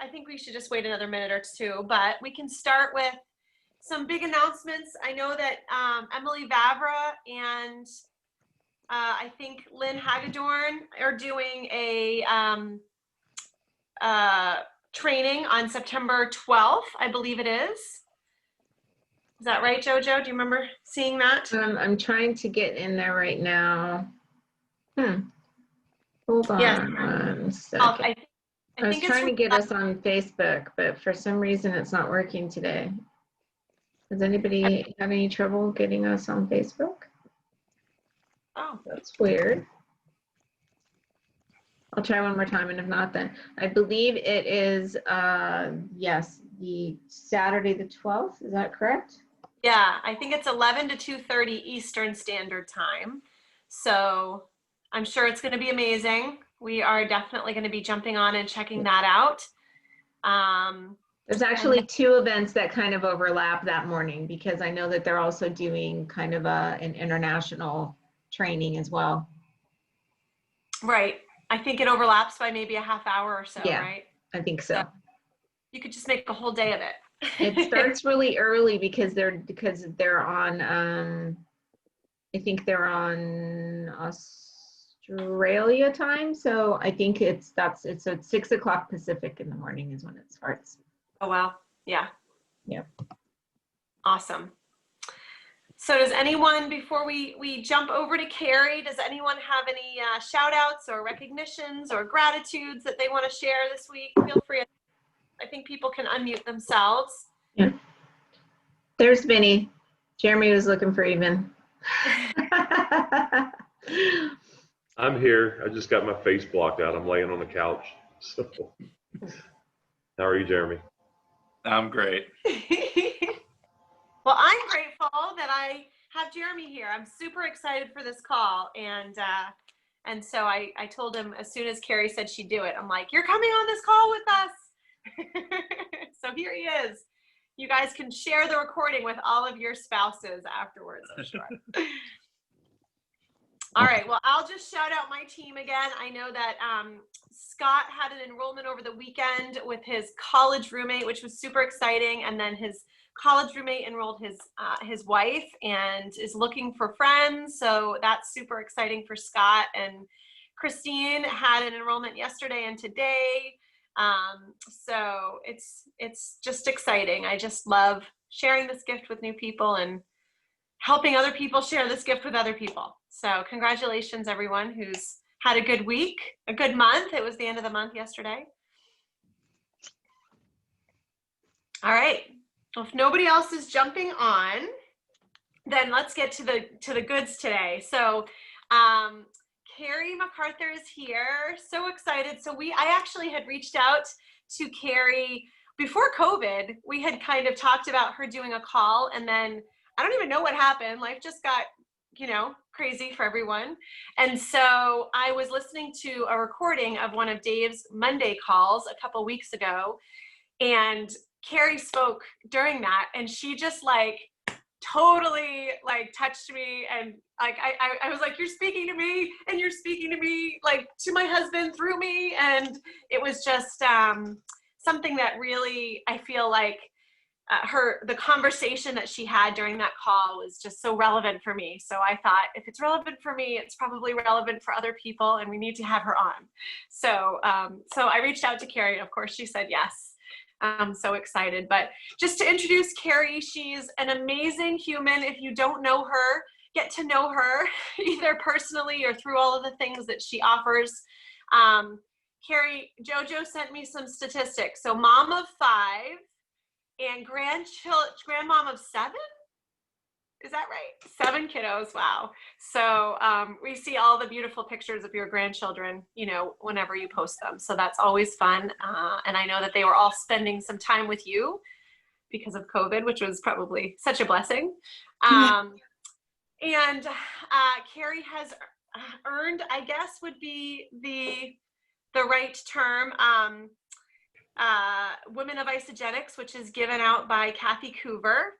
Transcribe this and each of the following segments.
I think we should just wait another minute or two, but we can start with some big announcements. I know that Emily Vavra and I think Lynn Hagedorn are doing a training on September 12th, I believe it is. Is that right, JoJo? Do you remember seeing that? I'm trying to get in there right now. Hold on Yes. 1 second. I was trying to get us on Facebook, but for some reason it's not working today. Does anybody have any trouble getting us on Facebook? Oh, that's weird. I'll try one more time, and if not, then I believe it is, yes, the Saturday the 12th. Is that correct? Yeah, I think it's 11 to 2:30 Eastern Standard Time. So I'm sure it's going to be amazing. We are definitely going to be jumping on and checking that out. There's actually two events that kind of overlap that morning, because I know that they're also doing kind of an international training as well. Right. I think it overlaps by maybe a half hour or so, yeah, right? I think so. You could just make a whole day of it. It starts really early because they're on I think they're on Australia time, so I think it's at 6 o'clock Pacific in the morning is when it starts. Oh wow. Yeah. Yep. Awesome. So does anyone, before we jump over to Cary, does anyone have any shout outs or recognitions or gratitudes that they want to share this week? Feel free. I think people can unmute themselves. Yeah. There's Vinny. Jeremy was looking for even. I'm here. I just got my face blocked out. I'm laying on the couch. So, how are you, Jeremy? I'm great. Well, I'm grateful that I have Jeremy here. I'm super excited for this call, and so I told him as soon as Cary said she'd do it, I'm like, you're coming on this call with us. So here he is. You guys can share the recording with all of your spouses afterwards, I'm sure. All right, well, I'll just shout out my team again. I know that Scott had an enrollment over the weekend with his college roommate, which was super exciting. And then his college roommate enrolled his wife and is looking for friends. So that's super exciting for Scott. And Christine had an enrollment yesterday and today. So it's just exciting. I just love sharing this gift with new people and helping other people share this gift with other people. So congratulations, everyone who's had a good week, a good month. It was the end of the month yesterday. All right. Well, if nobody else is jumping on, then let's get to the goods today. So Cary Mac Arthur is here. So excited. So I actually had reached out to Cary before COVID. We had kind of talked about her doing a call, and then I don't even know what happened. Life just got, crazy for everyone. And so I was listening to a recording of one of Dave's Monday calls a couple weeks ago, and Cary spoke during that, and she just totally touched me, and I was like, you're speaking to me, and you're speaking to me to my husband through me, and it was just something that really, I feel like the conversation that she had during that call was just so relevant for me. So I thought, if it's relevant for me, it's probably relevant for other people, and we need to have her on. So so I reached out to Cary, and of course she said yes. I'm so excited. But just to introduce Cary, she's an amazing human. If you don't know her, get to know her either personally or through all of the things that she offers. Cary, JoJo sent me some statistics. So mom of 5 and grandmom of 7. Is that right? 7 kiddos. Wow. So we see all the beautiful pictures of your grandchildren, whenever you post them. So that's always fun. And I know that they were all spending some time with you because of COVID, which was probably such a blessing. And Cary has earned, I guess would be the right term, Women of Isagenix, which is given out by Kathy Coover.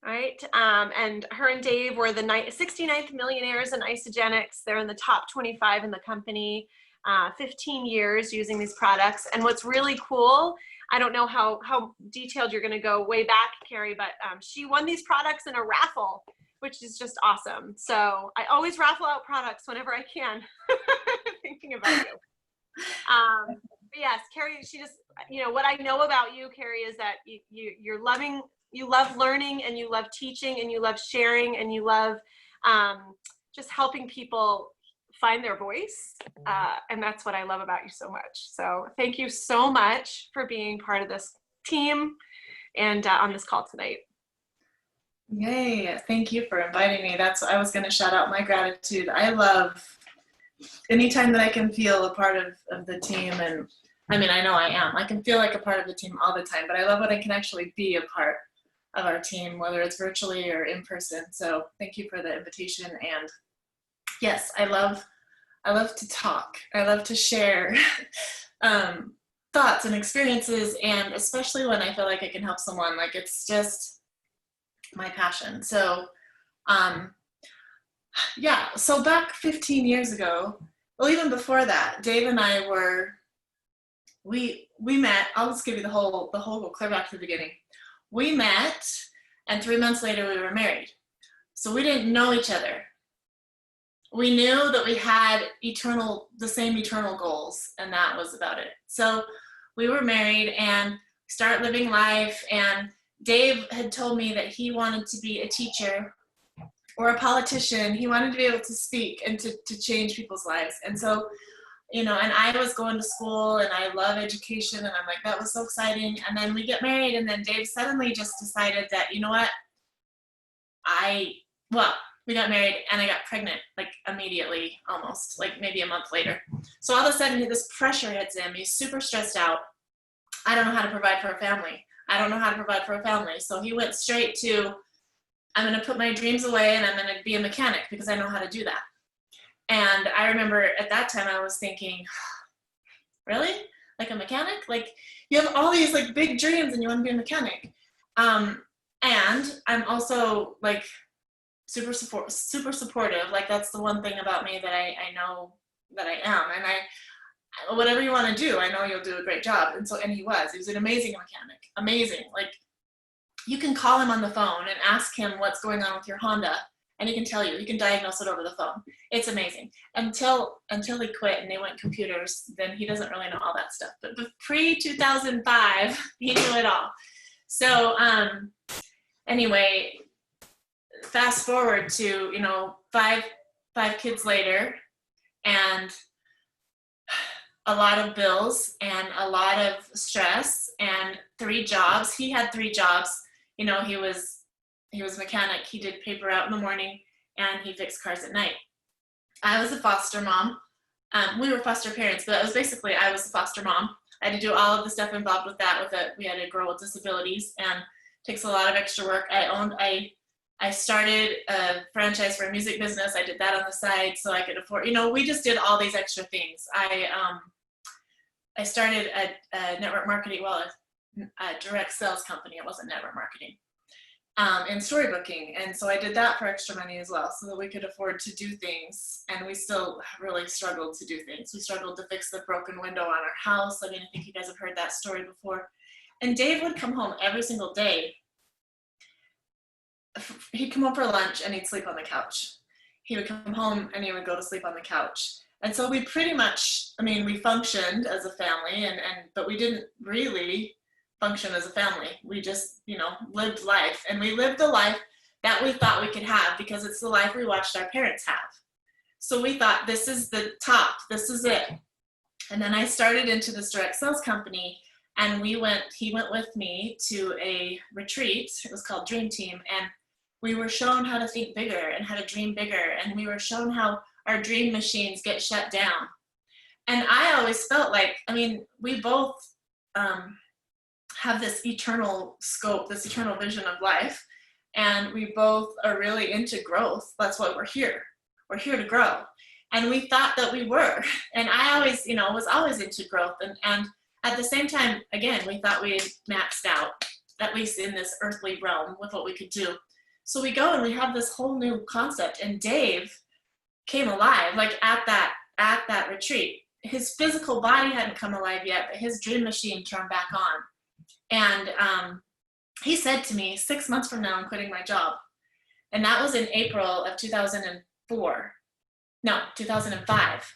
Right. And her and Dave were the 69th millionaires in Isagenix. They're in the top 25 in the company. 15 years using these products. And what's really cool, I don't know how detailed you're going to go way back, Cary, but she won these products in a raffle, which is just awesome. So I always raffle out products whenever I can, thinking about you. But yes, Cary, she just, you know, what I know about you, Cary, is that you're loving, you love learning, and you love teaching, and you love sharing, and you love just helping people find their voice. And that's what I love about you so much. So thank you so much for being part of this team and on this call tonight. Yay, thank you for inviting me. I was going to shout out my gratitude. I love anytime that I can feel a part of the team, and I mean, I know I am. I can feel like a part of the team all the time, but I love when I can actually be a part of our team, whether it's virtually or in person. So thank you for the invitation. And yes, I love to talk. I love to share thoughts and experiences, and especially when I feel like I can help someone, like it's just my passion. So yeah, so back 15 years ago, well, even before that, Dave and I we met. I'll just give you the whole go clear back to the beginning. We met, and 3 months later we were married. So we didn't know each other. We knew that we had the same eternal goals, and that was about it. So we were married and started living life, and Dave had told me that he wanted to be a teacher or a politician. He wanted to be able to speak and to change people's lives. And so, you know, and I was going to school, and I love education, and I'm like, that was so exciting. And then we get married, and then Dave suddenly just decided that, you know what, we got married, and I got pregnant, like immediately, almost, like maybe a month later. So all of a sudden, this pressure hits him. He's super stressed out. I don't know how to provide for a family. So he went straight to, I'm going to put my dreams away, and I'm going to be a mechanic because I know how to do that. And I remember at that time I was thinking, really? Like a mechanic? Like you have all these like big dreams and you want to be a mechanic. And I'm also like super supportive. Like that's the one thing about me that I know that I am. And whatever you want to do, I know you'll do a great job. And he was an amazing mechanic. Amazing. Like you can call him on the phone and ask him what's going on with your Honda, and he can tell you. He can diagnose it over the phone. It's amazing. Until he quit and they went computers, then he doesn't really know all that stuff. But pre-2005, he knew it all. So anyway, fast forward to, you know, five kids later, and a lot of bills and a lot of stress and 3 jobs. He had 3 jobs. You know, he was a mechanic. He did paper out in the morning, and he fixed cars at night. I was a foster mom. We were foster parents, but I was the foster mom. I had to do all of the stuff involved with that. We had a girl with disabilities, and it takes a lot of extra work. I started a franchise for a music business. I did that on the side so I could afford, you know, we just did all these extra things. I started a network marketing, a direct sales company. It wasn't network marketing, in storybooking. And so I did that for extra money as well, so that we could afford to do things. And we still really struggled to do things. We struggled to fix the broken window on our house. I mean, I think you guys have heard that story before. And Dave would come home every single day. He'd come home for lunch and he'd sleep on the couch. He would come home and he would go to sleep on the couch. And so we pretty much, I mean, we functioned as a family, but we didn't really function as a family. We just, you know, lived life, and we lived the life that we thought we could have because it's the life we watched our parents have. So we thought, this is the top, this is it. And then I started into this direct sales company, and he went with me to a retreat. It was called Dream Team. And we were shown how to think bigger and how to dream bigger. And we were shown how our dream machines get shut down. And I always felt like, I mean, we both have this eternal scope, this eternal vision of life. And we both are really into growth. That's why we're here. We're here to grow. And we thought that we were. And I always, you know, was always into growth. And at the same time, again, we thought we had maxed out, at least in this earthly realm, with what we could do. So we go and we have this whole new concept. And Dave came alive, like at that retreat. his physical body hadn't come alive yet, but his dream machine turned back on. And he said to me, 6 months from now, I'm quitting my job. And that was in April of 2005.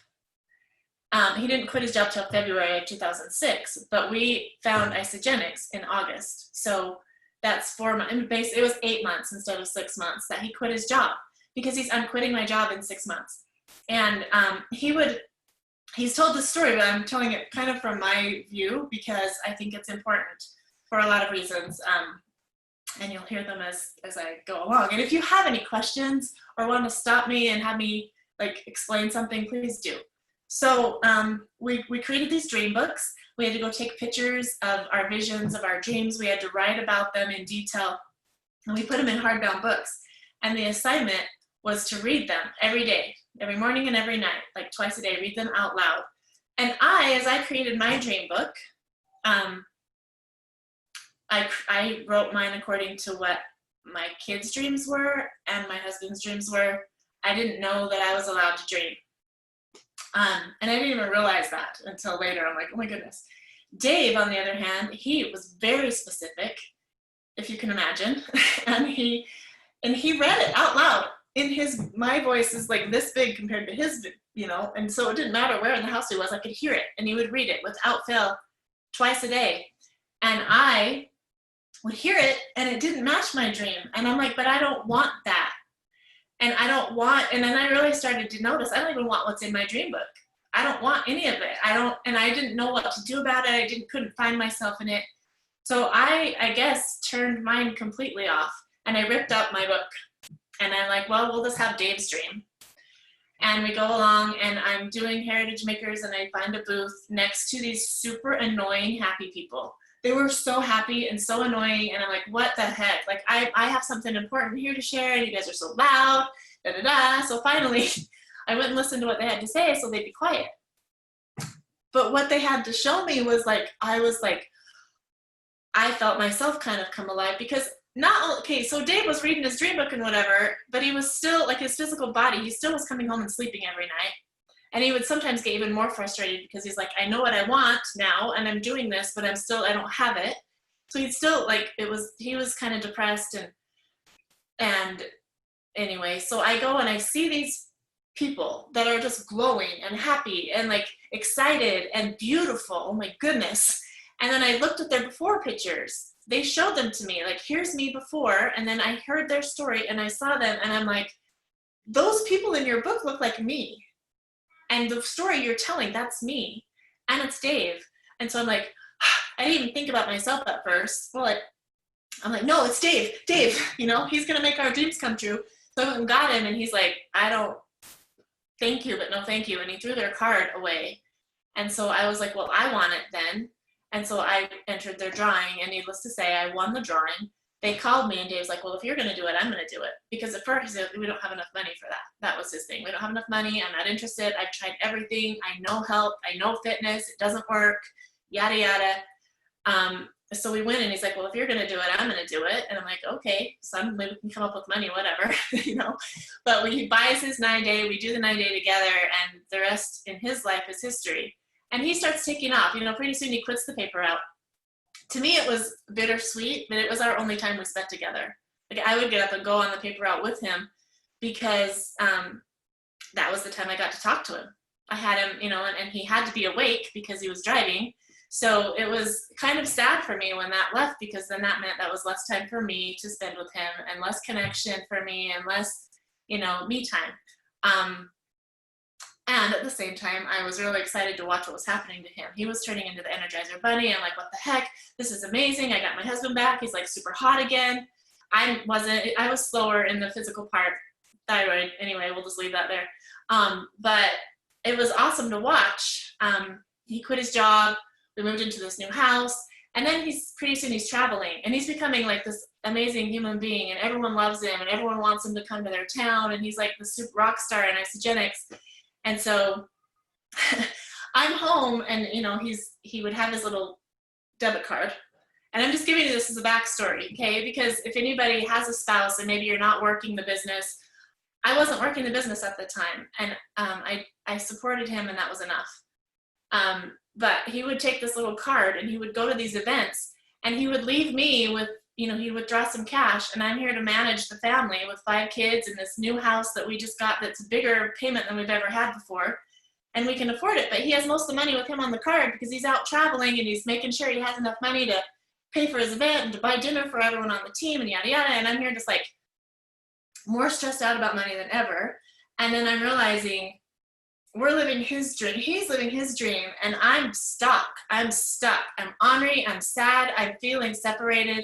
He didn't quit his job till February of 2006, but we found Isagenix in August. So that's 4 months. It was 8 months instead of 6 months that he quit his job, because I'm quitting my job in 6 months. And he's told this story, but I'm telling it kind of from my view because I think it's important for a lot of reasons. And you'll hear them as I go along. And if you have any questions or want to stop me and have me like explain something, please do. So we created these dream books. We had to go take pictures of our visions, of our dreams. We had to write about them in detail. And we put them in hardbound books. And the assignment was to read them every day, every morning and every night, like twice a day, read them out loud. And as I created my dream book, I wrote mine according to what my kids' dreams were and my husband's dreams were. I didn't know that I was allowed to dream. And I didn't even realize that until later. I'm like, oh my goodness. Dave, on the other hand, he was very specific, if you can imagine. and he read it out loud. My voice is like this big compared to his, and so it didn't matter where in the house he was, I could hear it. And he would read it without fail twice a day. And I would hear it and it didn't match my dream. And I'm like, but I don't want that. And then I really started to notice, I don't even want what's in my dream book. I don't want any of it. And I didn't know what to do about it. I couldn't find myself in it. So I guess turned mine completely off and I ripped out my book. And I'm like, well, we'll just have Dave's dream. And we go along and I'm doing Heritage Makers and I find a booth next to these super annoying happy people. They were so happy and so annoying. And I'm like, what the heck? Like, I have something important here to share and you guys are so loud, da da da. So finally, I went and listened to what they had to say so they'd be quiet. But what they had to show me was like, I felt myself kind of come alive because so Dave was reading his dream book and whatever, but he was still, like his physical body, he still was coming home and sleeping every night. And he would sometimes get even more frustrated because he's like, I know what I want now and I'm doing this, but I don't have it. So he'd still he was kind of depressed and anyway, so I go and I see these people that are just glowing and happy and like excited and beautiful. Oh my goodness. And then I looked at their before pictures. They showed them to me, like, here's me before. And then I heard their story and I saw them and I'm like, those people in your book look like me. And the story you're telling, that's me. And it's Dave. And so I'm like, I didn't even think about myself at first. Well, I'm like, no, it's Dave. Dave, he's going to make our dreams come true. So I went and got him and he's like, I don't, thank you, but no thank you. And he threw their card away. And so I was like, well, I want it then. And so I entered their drawing and needless to say, I won the drawing. They called me and Dave's like, well, if you're going to do it, I'm going to do it. Because at first he said, we don't have enough money for that. That was his thing. We don't have enough money. I'm not interested. I've tried everything. I know help. I know fitness. It doesn't work. Yada, yada. So we went and he's like, well, if you're going to do it, I'm going to do it. And I'm like, okay, son, maybe we can come up with money, whatever, But he buys his 9-day. We do the 9-day together and the rest in his life is history. And he starts taking off. Pretty soon he quits the paper route. To me, it was bittersweet, but it was our only time we spent together. Like I would get up and go on the paper route with him because that was the time I got to talk to him. I had him, and he had to be awake because he was driving. So it was kind of sad for me when that left because then that meant that was less time for me to spend with him and less connection for me and less, me time. And at the same time, I was really excited to watch what was happening to him. He was turning into the Energizer Bunny. I'm like, what the heck? This is amazing. I got my husband back. He's like super hot again. I was slower in the physical part. Thyroid. Anyway, we'll just leave that there. But it was awesome to watch. He quit his job. We moved into this new house. And then pretty soon he's traveling and he's becoming like this amazing human being and everyone loves him and everyone wants him to come to their town. And he's like the super rock star in Isagenix. And so I'm home and, he would have his little debit card. And I'm just giving you this as a backstory, okay? Because if anybody has a spouse and maybe you're not working the business, I wasn't working the business at the time. And I supported him and that was enough. But he would take this little card and he would go to these events and he would leave me with, he would draw some cash, and I'm here to manage the family with 5 kids in this new house that we just got that's a bigger payment than we've ever had before. And we can afford it, but he has most of the money with him on the card because he's out traveling and he's making sure he has enough money to pay for his event and to buy dinner for everyone on the team and yada yada. And I'm here just like more stressed out about money than ever. And then I'm realizing we're living his dream, he's living his dream, and I'm stuck. I'm ornery, I'm sad, I'm feeling separated,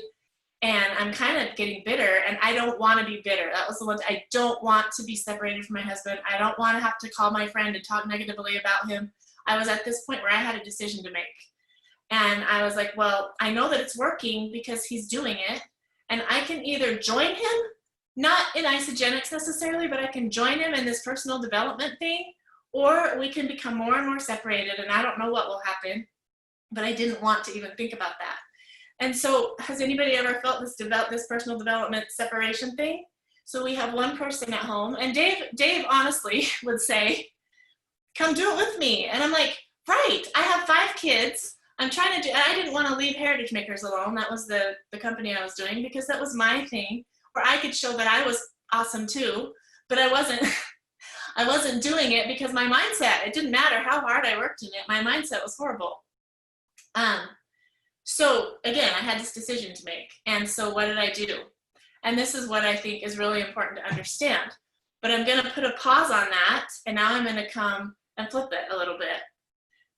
and I'm kind of getting bitter, and I don't want to be bitter. That was the one. I don't want to be separated from my husband. I don't want to have to call my friend and talk negatively about him. I was at this point where I had a decision to make. And I was like, well, I know that it's working because he's doing it, and I can either join him, not in Isagenix necessarily, but I can join him in this personal development thing, or we can become more and more separated, and I don't know what will happen, but I didn't want to even think about that. And so has anybody ever felt this personal development separation thing? So we have one person at home, and Dave honestly would say, come do it with me. And I'm like, right, I have 5 kids. I'm trying to do, and I didn't want to leave Heritage Makers alone. That was the company I was doing, because that was my thing, where I could show that I was awesome too, but I wasn't doing it because my mindset, it didn't matter how hard I worked in it, my mindset was horrible. So again, I had this decision to make. And so what did I do? And this is what I think is really important to understand. But I'm going to put a pause on that, and now I'm going to come and flip it a little bit.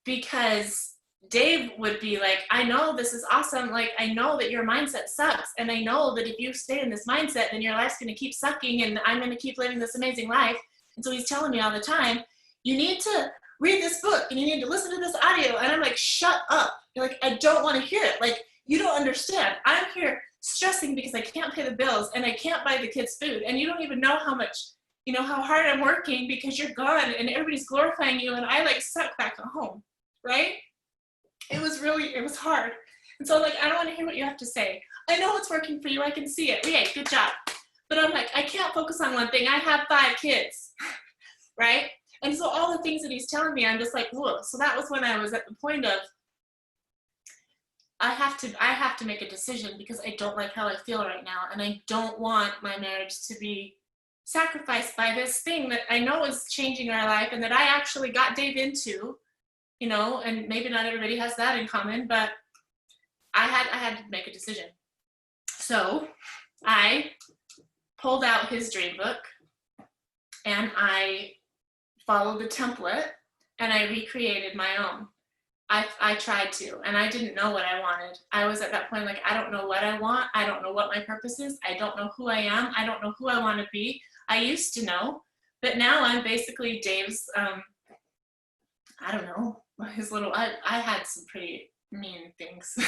Because Dave would be like, I know this is awesome. Like, I know that your mindset sucks. And I know that if you stay in this mindset, then your life's going to keep sucking, and I'm going to keep living this amazing life. And so he's telling me all the time, you need to read this book and you need to listen to this audio. And I'm like, shut up. You're like, I don't want to hear it. Like, you don't understand. I'm here stressing because I can't pay the bills and I can't buy the kids food. And you don't even know how much, how hard I'm working because you're gone and everybody's glorifying you. And I like suck back at home, right? It was hard. And so I'm like, I don't want to hear what you have to say. I know it's working for you. I can see it. Yay, good job. But I'm like, I can't focus on one thing. I have 5 kids, right? And so all the things that he's telling me, I'm just like, whoa. So that was when I was at the point of, I have to make a decision because I don't like how I feel right now. And I don't want my marriage to be sacrificed by this thing that I know is changing our life and that I actually got Dave into, and maybe not everybody has that in common, but I had to make a decision. So I pulled out his dream book and I followed the template and I recreated my own. I tried to, and I didn't know what I wanted. I was at that point like, I don't know what I want. I don't know what my purpose is. I don't know who I am. I don't know who I want to be. I used to know, but now I'm basically Dave's, I don't know, his little, I had some pretty mean things.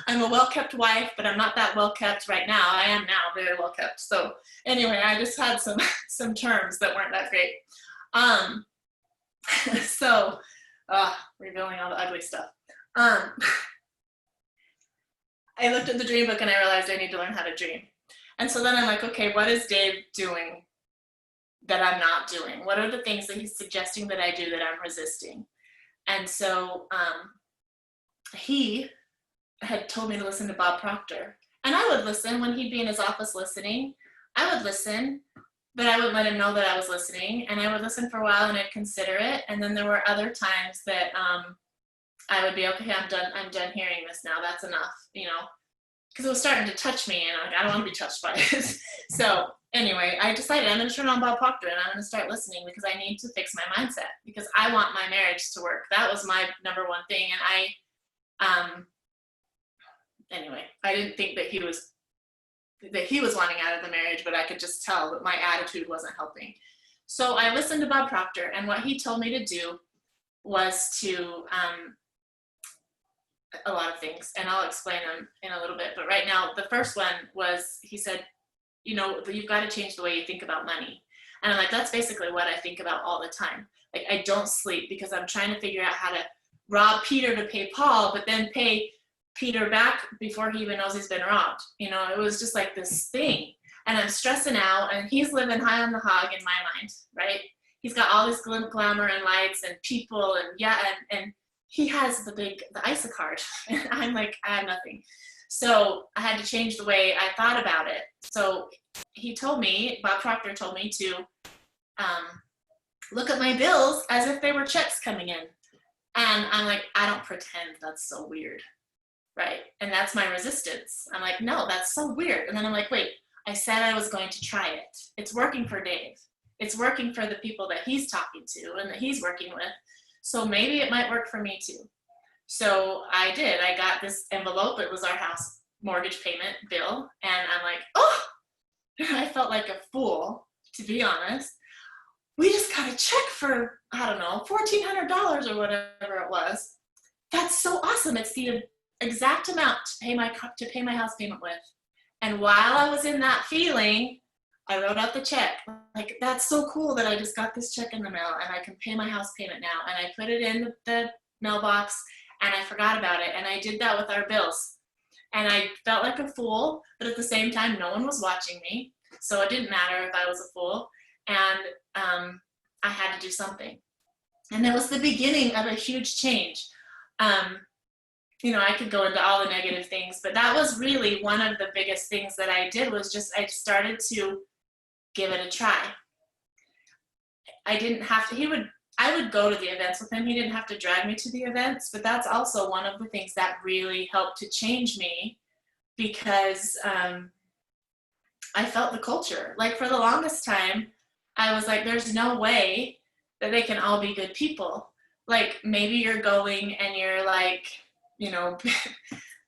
I'm a well-kept wife, but I'm not that well-kept right now. I am now very well-kept. So anyway, I just had some terms that weren't that great. So revealing all the ugly stuff. I looked at the dream book and I realized I need to learn how to dream. And so then I'm like, okay, what is Dave doing that I'm not doing? What are the things that he's suggesting that I do that I'm resisting? And so he had told me to listen to Bob Proctor. And I would listen when he'd be in his office listening. I would listen, but I wouldn't let him know that I was listening. And I would listen for a while and I'd consider it. And then there were other times that I would be, okay, I'm done hearing this now. That's enough, because it was starting to touch me and I don't want to be touched by it. So anyway, I decided I'm going to turn on Bob Proctor and I'm going to start listening because I need to fix my mindset because I want my marriage to work. That was my number one thing. And anyway, I didn't think that he was wanting out of the marriage, but I could just tell that my attitude wasn't helping. So I listened to Bob Proctor, and what he told me to do was to a lot of things, and I'll explain them in a little bit. But right now, the first one was, he said, you've got to change the way you think about money. And I'm like, that's basically what I think about all the time. Like, I don't sleep because I'm trying to figure out how to rob Peter to pay Paul, but then pay Peter back before he even knows he's been robbed. It was just like this thing. And I'm stressing out, and he's living high on the hog in my mind, right? he's got all this glamour and lights and people and and he has the ISA card. And I'm like, I have nothing. So I had to change the way I thought about it. So he told me, Bob Proctor told me to look at my bills as if they were checks coming in. And I'm like, I don't pretend. That's so weird. Right. And that's my resistance. I'm like, no, that's so weird. And then I'm like, wait, I said I was going to try it. It's working for Dave. It's working for the people that he's talking to and that he's working with. So maybe it might work for me too. So I did. I got this envelope. It was our house mortgage payment bill. And I'm like, oh, I felt like a fool, to be honest. We just got a check for, I don't know, $1,400 or whatever it was. That's so awesome. It's the exact amount to pay my house payment with. And while I was in that feeling, I wrote out the check. Like, that's so cool that I just got this check in the mail and I can pay my house payment now. And I put it in the mailbox and I forgot about it. And I did that with our bills. And I felt like a fool, but at the same time, no one was watching me. So it didn't matter if I was a fool. And I had to do something. And it was the beginning of a huge change. You know, I could go into all the negative things, but that was really one of the biggest things that I did was just, I started to give it a try. I didn't have to, I would go to the events with him. He didn't have to drag me to the events, but that's also one of the things that really helped to change me because I felt the culture. Like for the longest time, I was like, there's no way that they can all be good people. Like maybe you're going and you're like, you know,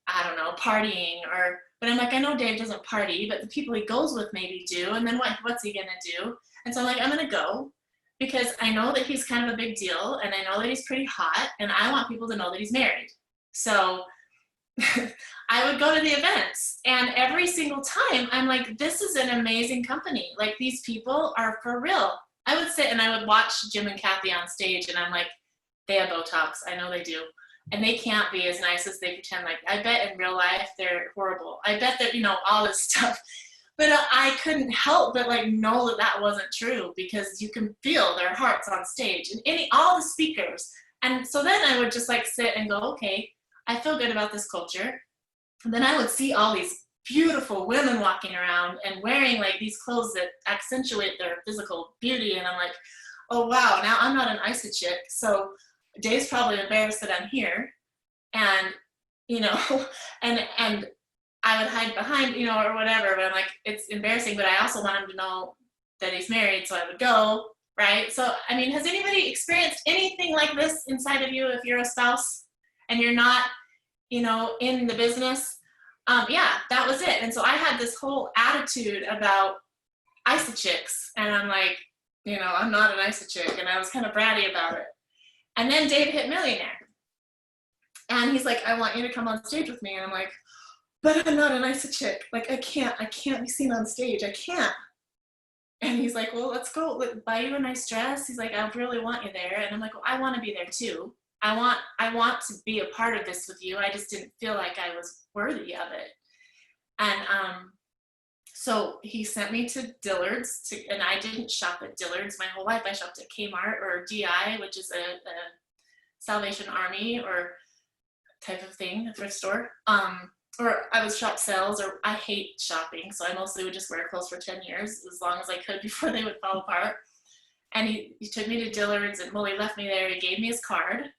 I don't know, partying but I'm like, I know Dave doesn't party, but the people he goes with maybe do. And then what's he gonna do? And so I'm like, I'm gonna go because I know that he's kind of a big deal and I know that he's pretty hot and I want people to know that he's married. So I would go to the events and every single time I'm like, this is an amazing company. Like these people are for real. I would sit and I would watch Jim and Kathy on stage and I'm like, they have Botox. I know they do. And they can't be as nice as they pretend. Like, I bet in real life they're horrible. I bet that, you know, all this stuff. But I couldn't help but like know that that wasn't true because you can feel their hearts on stage and all the speakers. And so then I would just like sit and go, okay, I feel good about this culture. And then I would see all these beautiful women walking around and wearing like these clothes that accentuate their physical beauty. And I'm like, oh, wow, now I'm not an ISA chick. So Dave's probably embarrassed that I'm here. And, you know, and I would hide behind, you know, or whatever, but I'm like, it's embarrassing, but I also want him to know that he's married. So I would go, right? So, I mean, has anybody experienced anything like this inside of you if you're a spouse and you're not, you know, in the business? Yeah, that was it. And so I had this whole attitude about ISA chicks. And I'm like, you know, I'm not an ISA chick. And I was kind of bratty about it. And then Dave hit millionaire. And he's like, I want you to come on stage with me. And I'm like, but I'm not an ISA chick. Like, I can't be seen on stage. I can't. And he's like, well, let's go buy you a nice dress. He's like, I really want you there. And I'm like, well, I want to be there too. I want to be a part of this with you. I just didn't feel like I was worthy of it. And so he sent me to Dillard's, and I didn't shop at Dillard's my whole life. I shopped at Kmart or DI, which is a Salvation Army or type of thing, a thrift store. Or I would shop sales, or I hate shopping, so I mostly would just wear clothes for 10 years, as long as I could before they would fall apart. And he took me to Dillard's, and well, he left me there. He gave me his card.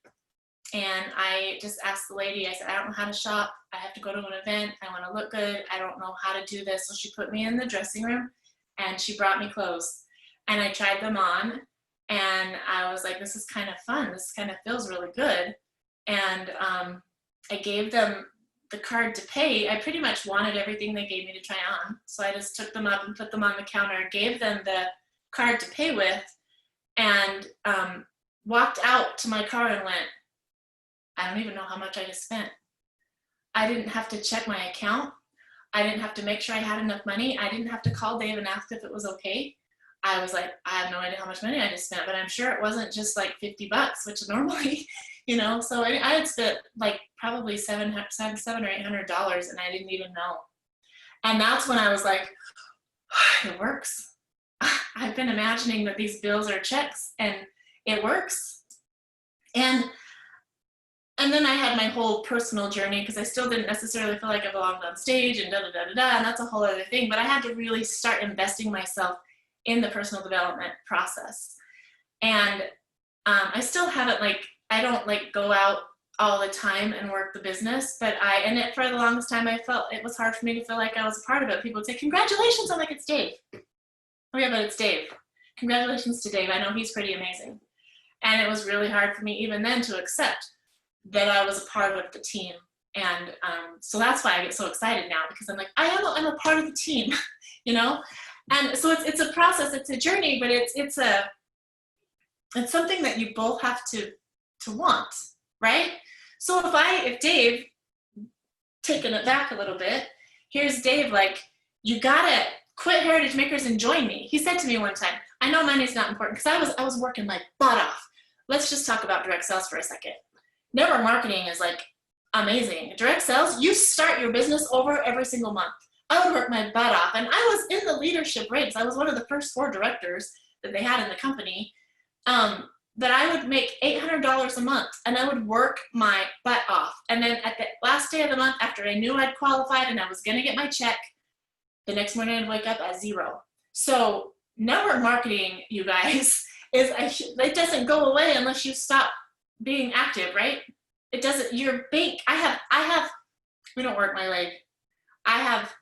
And I just asked the lady, I said, I don't know how to shop. I have to go to an event. I want to look good. I don't know how to do this. So she put me in the dressing room and she brought me clothes. And I tried them on and I was like, this is kind of fun. This kind of feels really good. And I gave them the card to pay. I pretty much wanted everything they gave me to try on. So I just took them up and put them on the counter, gave them the card to pay with, and walked out to my car and went, I don't even know how much I just spent. I didn't have to check my account. I didn't have to make sure I had enough money. I didn't have to call Dave and ask if it was okay. I was like, I have no idea how much money I just spent, but I'm sure it wasn't just like $50, which normally, you know, so I had spent like probably $700 or $800 and I didn't even know. And that's when I was like, it works. I've been imagining that these bills are checks, and it works. And then I had my whole personal journey, because I still didn't necessarily feel like I belonged on stage and and that's a whole other thing. But I had to really start investing myself in the personal development process. And I still haven't, like, I don't like go out all the time and work the business, but for the longest time, I felt it was hard for me to feel like I was a part of it. People would say, congratulations. I'm like, it's Dave. Oh yeah, but it's Dave. Congratulations to Dave. I know he's pretty amazing. And it was really hard for me even then to accept that I was a part of the team. And so that's why I get so excited now, because I'm like, I'm a part of the team, you know? And so it's a process, it's a journey, but it's something that you both have to want, right? So if Dave, taking it back a little bit, here's Dave, like, you gotta quit Heritage Makers and join me. He said to me one time, I know money's not important, because I was working my butt off. Let's just talk about direct sales for a second. Network marketing is like amazing. Direct sales, you start your business over every single month. I would work my butt off, and I was in the leadership ranks. I was one of the first 4 directors that they had in the company. That I would make $800 a month, and I would work my butt off. And then at the last day of the month, after I knew I'd qualified and I was going to get my check, the next morning I'd wake up at 0. So network marketing, you guys, it doesn't go away unless you stop being active, right? It doesn't. Your bank. I have. We don't work my leg. I have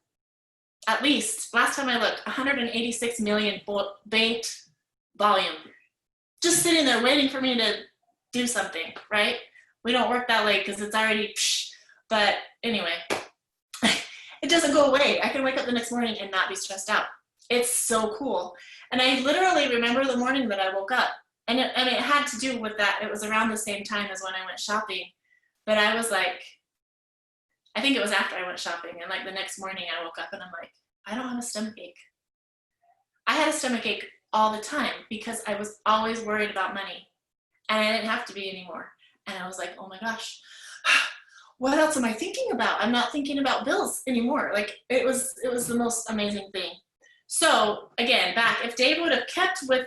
at least, last time I looked, 186 million banked volume, just sitting there waiting for me to do something, right? We don't work that late because it's already, but anyway, it doesn't go away. I can wake up the next morning and not be stressed out. It's so cool. And I literally remember the morning that I woke up, and it had to do with that. It was around the same time as when I went shopping, but I was like, I think it was after I went shopping, and like the next morning I woke up and I'm like, I don't have a stomach ache. I had a stomach ache all the time because I was always worried about money, and I didn't have to be anymore. And I was like, oh my gosh, what else am I thinking about? I'm not thinking about bills anymore. Like it was the most amazing thing. So again, back, if Dave would have kept with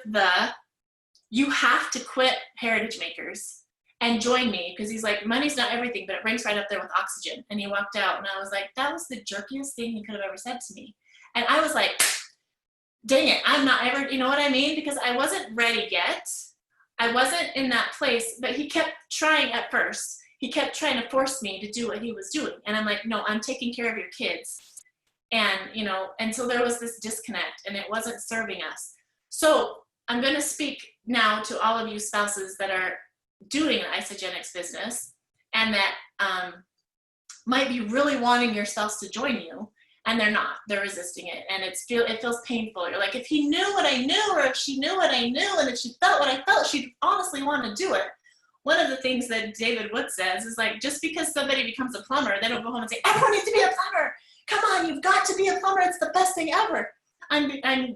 you have to quit Heritage Makers and join me, because he's like, money's not everything, but it ranks right up there with oxygen. And he walked out, and I was like, that was the jerkiest thing he could have ever said to me. And I was like, dang it, I'm not ever, you know what I mean? Because I wasn't ready yet. I wasn't in that place, but he kept trying at first. He kept trying to force me to do what he was doing. And I'm like, no, I'm taking care of your kids. And, and so there was this disconnect, and it wasn't serving us. So I'm going to speak now to all of you spouses that are doing an Isagenix business and that might be really wanting your spouse to join you, and they're not. They're resisting it, and it feels painful. You're like, if he knew what I knew, or if she knew what I knew, and if she felt what I felt, she'd honestly want to do it. One of the things that David Wood says is like, just because somebody becomes a plumber, they don't go home and say, everyone needs to be a plumber. Come on, you've got to be a plumber. It's the best thing ever. I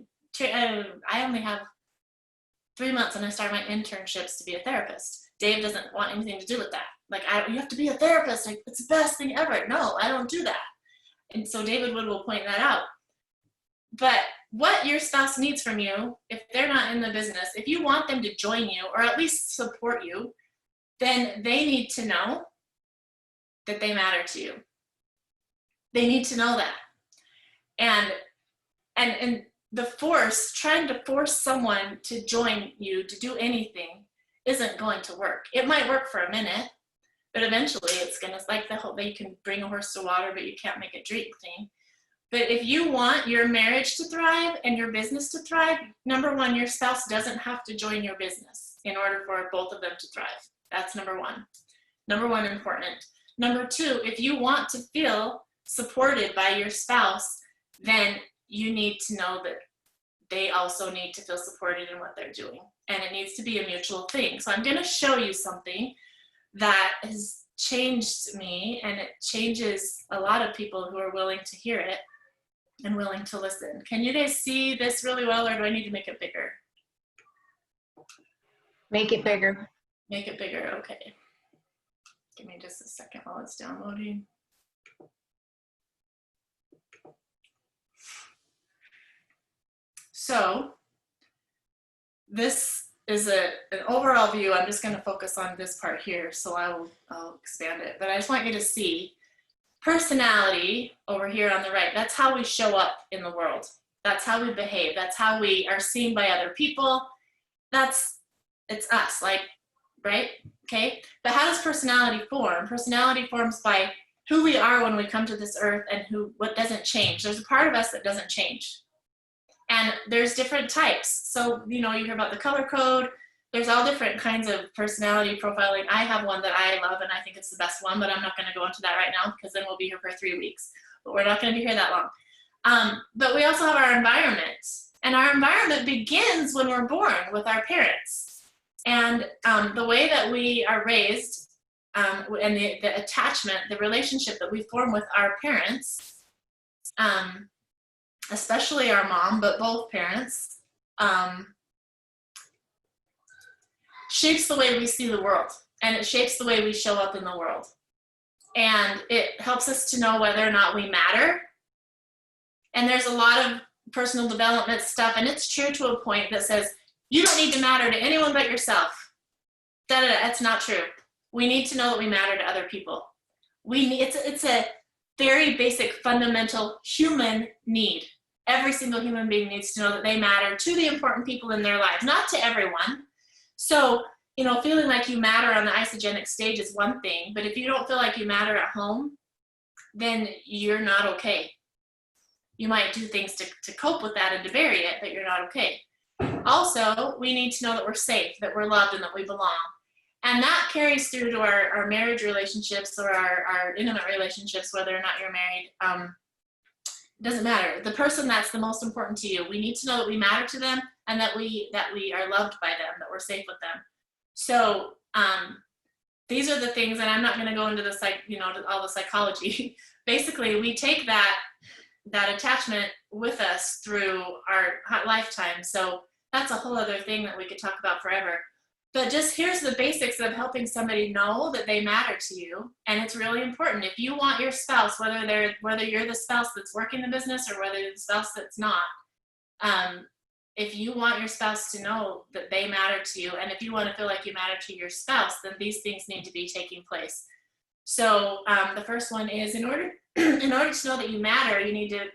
only have 3 months and I start my internships to be a therapist. Dave doesn't want anything to do with that. Like, you have to be a therapist. Like, it's the best thing ever. No, I don't do that. And so David Wood will point that out. But what your spouse needs from you, if they're not in the business, if you want them to join you or at least support you, then they need to know that they matter to you. They need to know that. And trying to force someone to join you to do anything isn't going to work. It might work for a minute, but eventually it's gonna, like the whole, you can bring a horse to water, but you can't make it drink thing. But if you want your marriage to thrive and your business to thrive, number one, your spouse doesn't have to join your business in order for both of them to thrive. That's number one. Number one, important. Number two, if you want to feel supported by your spouse, then you need to know that they also need to feel supported in what they're doing. And it needs to be a mutual thing. So I'm going to show you something that has changed me, and it changes a lot of people who are willing to hear it and willing to listen. Can you guys see this really well, or do I need to make it bigger? Make it bigger. Make it bigger, okay. Give me just a second while it's downloading. So this is an overall view. I'm just going to focus on this part here, so I'll expand it. But I just want you to see personality over here on the right. That's how we show up in the world. That's how we behave. That's how we are seen by other people. It's us, like, right? Okay. But how does personality form? Personality forms by who we are when we come to this earth and what doesn't change. There's a part of us that doesn't change. And there's different types. So, you hear about the color code. There's all different kinds of personality profiling. I have one that I love, and I think it's the best one, but I'm not going to go into that right now because then we'll be here for 3 weeks. But we're not going to be here that long. But we also have our environment. And our environment begins when we're born with our parents. And the way that we are raised and the attachment, the relationship that we form with our parents, especially our mom, but both parents, shapes the way we see the world, and it shapes the way we show up in the world. And it helps us to know whether or not we matter. And there's a lot of personal development stuff, and it's true to a point that says, you don't need to matter to anyone but yourself. That's not true. We need to know that we matter to other people. It's a very basic, fundamental human need. Every single human being needs to know that they matter to the important people in their lives, not to everyone. So, feeling like you matter on the Isagenix stage is one thing, but if you don't feel like you matter at home, then you're not okay. You might do things to cope with that and to bury it, but you're not okay. Also, we need to know that we're safe, that we're loved, and that we belong. And that carries through to our marriage relationships or our intimate relationships, whether or not you're married. Doesn't matter. The person that's the most important to you, we need to know that we matter to them and that we are loved by them, that we're safe with them. So these are the things, and I'm not going to go into the all the psychology. Basically, we take that attachment with us through our lifetime. So that's a whole other thing that we could talk about forever. But just here's the basics of helping somebody know that they matter to you. And it's really important. If you want your spouse, whether you're the spouse that's working the business or whether you're the spouse that's not, if you want your spouse to know that they matter to you, and if you want to feel like you matter to your spouse, then these things need to be taking place. So the first one is in order to know that you matter, you need to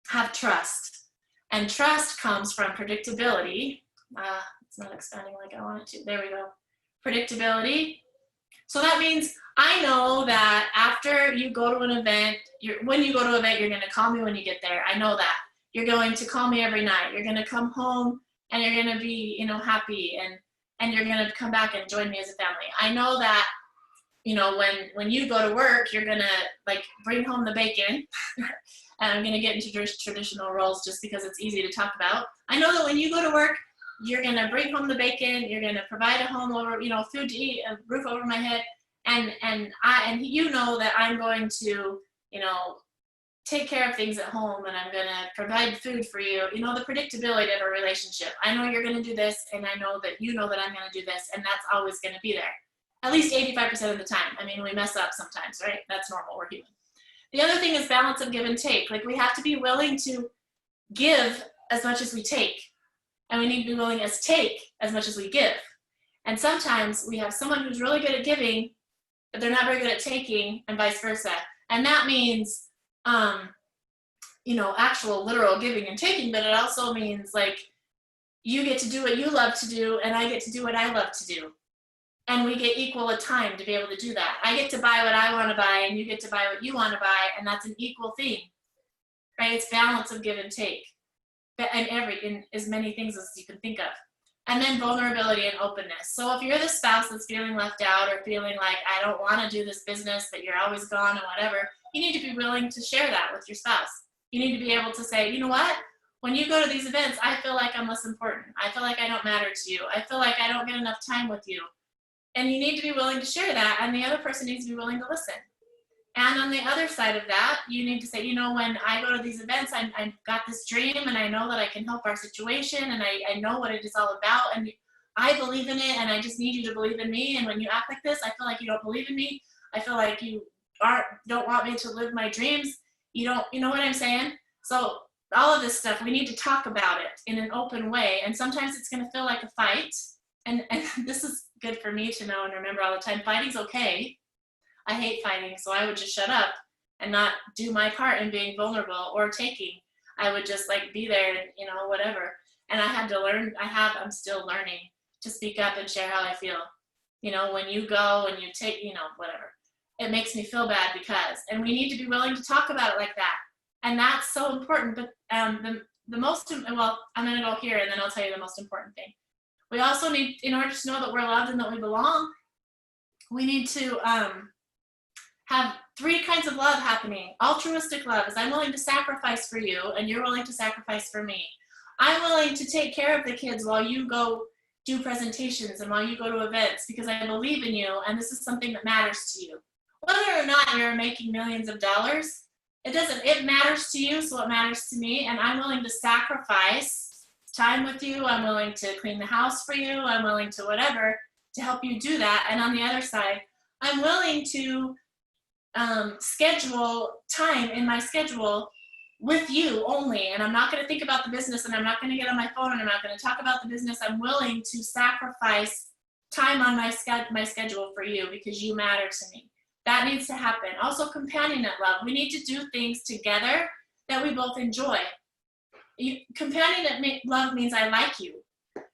have trust. And trust comes from predictability. It's not expanding like I want it to. There we go. Predictability. So that means I know that after you go to an event, when you go to an event, you're going to call me when you get there. I know that. You're going to call me every night. You're going to come home and you're going to be, happy and you're going to come back and join me as a family. I know that, when you go to work, you're going to bring home the bacon. And I'm going to get into traditional roles just because it's easy to talk about. I know that when you go to work, you're going to bring home the bacon, you're going to provide a home over, food to eat, a roof over my head, and you know that I'm going to, take care of things at home, and I'm going to provide food for you. The predictability of a relationship. I know you're going to do this, and I know that you know that I'm going to do this, and that's always going to be there. At least 85% of the time. I mean, we mess up sometimes, right? That's normal, we're human. The other thing is balance of give and take. We have to be willing to give as much as we take. And we need to be willing to take as much as we give. And sometimes we have someone who's really good at giving, but they're not very good at taking, and vice versa. And that means, actual literal giving and taking, but it also means you get to do what you love to do, and I get to do what I love to do. And we get equal a time to be able to do that. I get to buy what I want to buy, and you get to buy what you want to buy, and that's an equal thing, right? It's balance of give and take. And in as many things as you can think of. And then vulnerability and openness. So if you're the spouse that's feeling left out or feeling like, I don't want to do this business, but you're always gone and whatever, you need to be willing to share that with your spouse. You need to be able to say, you know what? When you go to these events, I feel like I'm less important. I feel like I don't matter to you. I feel like I don't get enough time with you. And you need to be willing to share that, and the other person needs to be willing to listen. And on the other side of that, you need to say, when I go to these events, I've got this dream, and I know that I can help our situation, and I know what it is all about, and I believe in it, and I just need you to believe in me. And when you act like this, I feel like you don't believe in me. I feel like you don't want me to live my dreams. You know what I'm saying? So all of this stuff, we need to talk about it in an open way. And sometimes it's going to feel like a fight. And this is good for me to know and remember all the time. Fighting's okay. I hate fighting, so I would just shut up and not do my part in being vulnerable or taking. I would just like be there and, you know, whatever. And I had to learn, I'm still learning to speak up and share how I feel. You know, when you go and you take, you know, whatever, it makes me feel bad because, and we need to be willing to talk about it like that. And that's so important. But the most, well, I'm going to go here and then I'll tell you the most important thing. We also need, in order to know that we're loved and that we belong, we need to have 3 kinds of love happening. Altruistic love is I'm willing to sacrifice for you and you're willing to sacrifice for me. I'm willing to take care of the kids while you go do presentations and while you go to events because I believe in you and this is something that matters to you. Whether or not you're making millions of dollars, it matters to you, so it matters to me, and I'm willing to sacrifice time with you. I'm willing to clean the house for you. I'm willing to whatever to help you do that. And on the other side, I'm willing to schedule time in my schedule with you only. And I'm not going to think about the business and I'm not going to get on my phone and I'm not going to talk about the business. I'm willing to sacrifice time on my schedule for you because you matter to me. That needs to happen. Also, companionate love. We need to do things together that we both enjoy. Companionate love means I like you.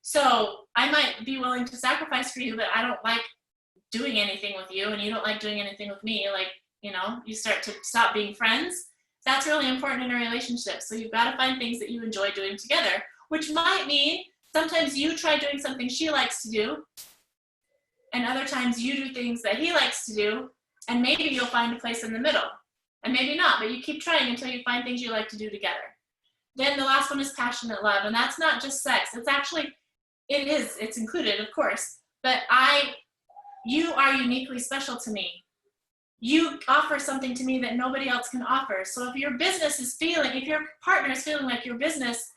So I might be willing to sacrifice for you, but I don't like doing anything with you and you don't like doing anything with me. Like, you know, you start to stop being friends. That's really important in a relationship. So you've got to find things that you enjoy doing together, which might mean sometimes you try doing something she likes to do, and other times you do things that he likes to do, and maybe you'll find a place in the middle, and maybe not, but you keep trying until you find things you like to do together. Then the last one is passionate love, and that's not just sex. It's actually, it's included, of course, but you are uniquely special to me. You offer something to me that nobody else can offer. So if your partner is feeling like your business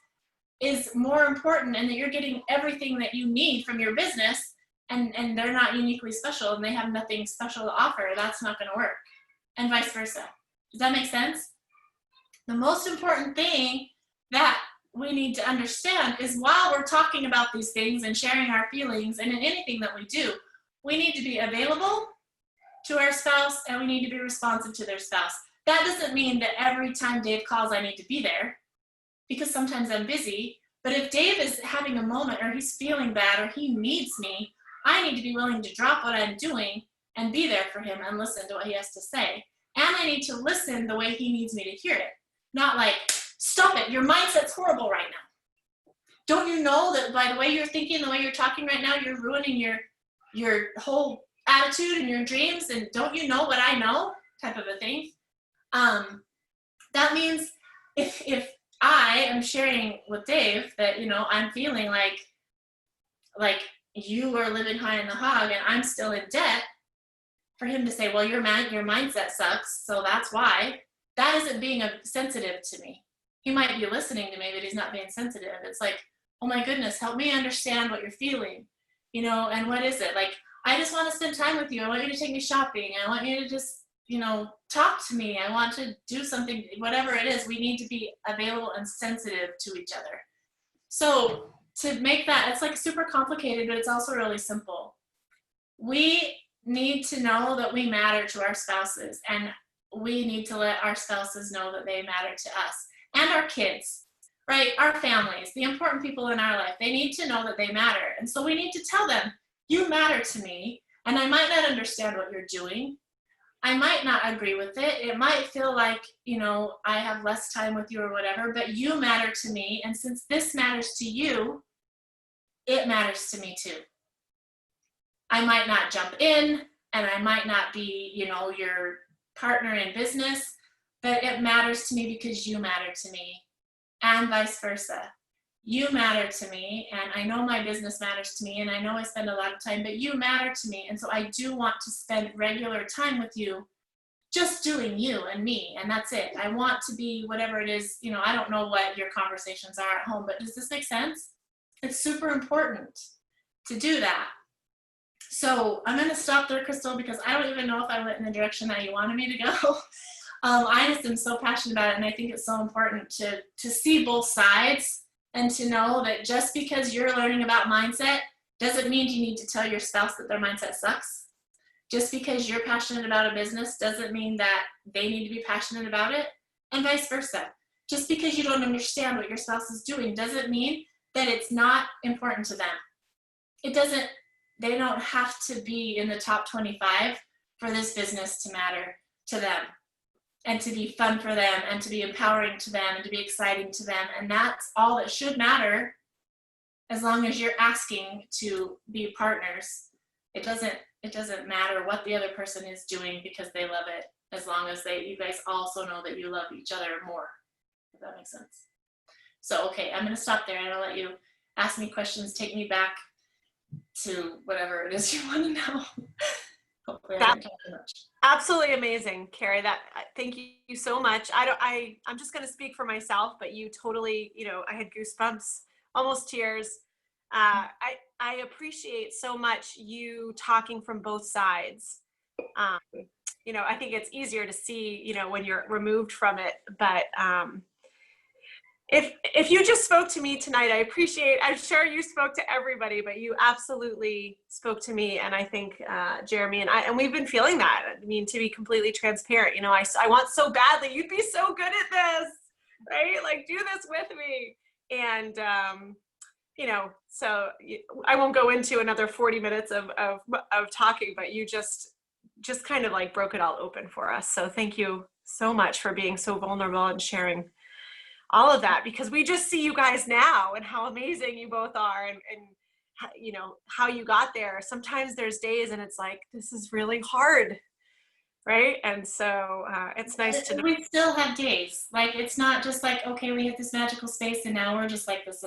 is more important and that you're getting everything that you need from your business and they're not uniquely special and they have nothing special to offer, that's not going to work. And vice versa. Does that make sense? The most important thing that we need to understand is while we're talking about these things and sharing our feelings and in anything that we do, we need to be available to our spouse and we need to be responsive to their spouse. That doesn't mean that every time Dave calls I need to be there because sometimes I'm busy, but if Dave is having a moment or he's feeling bad or he needs me, I need to be willing to drop what I'm doing and be there for him and listen to what he has to say. And I need to listen the way he needs me to hear it. Not like, stop it, your mindset's horrible right now. Don't you know that by the way you're thinking, the way you're talking right now, you're ruining your whole attitude and your dreams, and don't you know what I know, type of a thing. That means if I am sharing with Dave that, you know, I'm feeling like you are living high in the hog and I'm still in debt, for him to say, well, your mindset sucks, so that's why, that isn't being sensitive to me. He might be listening to me, but he's not being sensitive. It's like, oh my goodness, help me understand what you're feeling, you know, and what is it? Like, I just want to spend time with you. I want you to take me shopping. I want you to just, you know, talk to me. I want to do something, whatever it is. We need to be available and sensitive to each other. So to make that, it's like super complicated, but it's also really simple. We need to know that we matter to our spouses, and we need to let our spouses know that they matter to us and our kids, right? Our families, the important people in our life, they need to know that they matter. And so we need to tell them, you matter to me, and I might not understand what you're doing. I might not agree with it. It might feel like, you know, I have less time with you or whatever, but you matter to me. And since this matters to you, it matters to me too. I might not jump in and I might not be, you know, your partner in business, but it matters to me because you matter to me, and vice versa. You matter to me, and I know my business matters to me, and I know I spend a lot of time, but you matter to me, and so I do want to spend regular time with you, just doing you and me, and that's it. I want to be whatever it is, you know, I don't know what your conversations are at home, but does this make sense? It's super important to do that. So I'm going to stop there, Crystal, because I don't even know if I went in the direction that you wanted me to go. I just am so passionate about it, and I think it's so important to see both sides and to know that just because you're learning about mindset doesn't mean you need to tell your spouse that their mindset sucks. Just because you're passionate about a business doesn't mean that they need to be passionate about it, and vice versa. Just because you don't understand what your spouse is doing doesn't mean that it's not important to them. They don't have to be in the top 25 for this business to matter to them and to be fun for them and to be empowering to them and to be exciting to them. And that's all that should matter as long as you're asking to be partners. It doesn't matter what the other person is doing because they love it, as long as you guys also know that you love each other more, if that makes sense. So, okay, I'm going to stop there and I'll let you ask me questions, take me back to whatever it is you want to know. Hopefully I didn't talk too much. Absolutely amazing, Cary. Thank you so much. I'm just going to speak for myself, but you totally, I had goosebumps, almost tears. I appreciate so much you talking from both sides. I think it's easier to see, when you're removed from it, but if you just spoke to me tonight, I'm sure you spoke to everybody, but you absolutely spoke to me. And I think Jeremy and we've been feeling that. I mean, to be completely transparent, I want so badly, you'd be so good at this, right? Like, do this with me. And, so I won't go into another 40 minutes of talking, but you just kind of like broke it all open for us. So thank you so much for being so vulnerable and sharing all of that, because we just see you guys now and how amazing you both are and how you got there. Sometimes there's days and it's like, this is really hard, right? And so it's nice to know. We still have days. Like, it's not just like, okay, we hit this magical space and now we're just like this,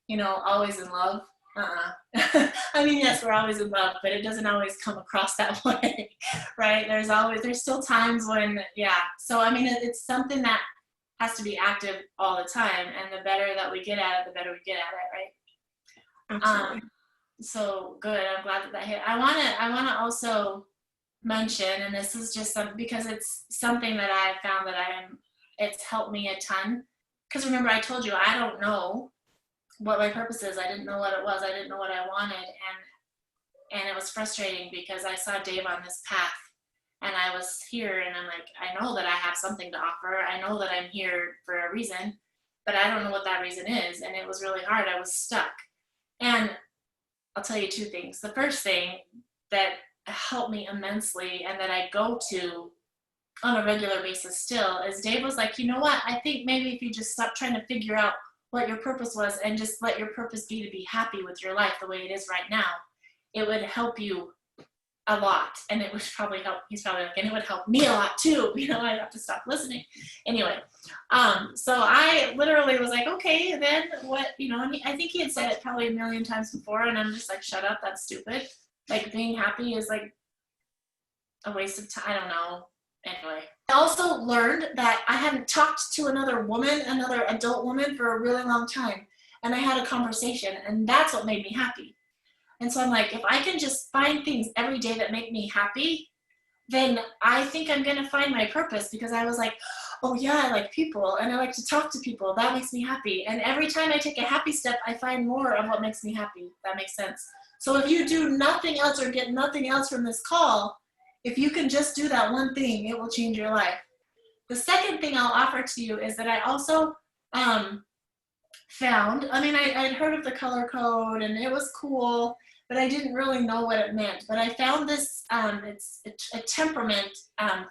always in love. I mean, yes, we're always in love, but it doesn't always come across that way, right? There's still times when, so I mean, it's something that has to be active all the time, and the better that we get at it, the better we get at it, right? Absolutely. So good. I'm glad that hit. I want to also mention, and this is just because it's something that I found that it's helped me a ton. Because remember, I told you I don't know what my purpose is. I didn't know what it was. I didn't know what I wanted, and it was frustrating because I saw Dave on this path. And I was here and I'm like, I know that I have something to offer. I know that I'm here for a reason, but I don't know what that reason is. And it was really hard. I was stuck. And I'll tell you two things. The first thing that helped me immensely and that I go to on a regular basis still is Dave was like, you know what? I think maybe if you just stop trying to figure out what your purpose was and just let your purpose be to be happy with your life the way it is right now, it would help you a lot. And it would probably help, he's probably like, and it would help me a lot too. I'd have to stop listening. Anyway, so I literally was like, okay, then what, I think he had said it probably a million times before, and I'm just like, shut up, that's stupid. Like, being happy is like a waste of time. I don't know. Anyway, I also learned that I hadn't talked to another adult woman for a really long time. And I had a conversation, and that's what made me happy. And so I'm like, if I can just find things every day that make me happy, then I think I'm going to find my purpose, because I was like, oh yeah, I like people and I like to talk to people. That makes me happy. And every time I take a happy step, I find more of what makes me happy. That makes sense. So if you do nothing else or get nothing else from this call, if you can just do that one thing, it will change your life. The second thing I'll offer to you is that I also found, I'd heard of the color code and it was cool, but I didn't really know what it meant. But I found this, it's a temperament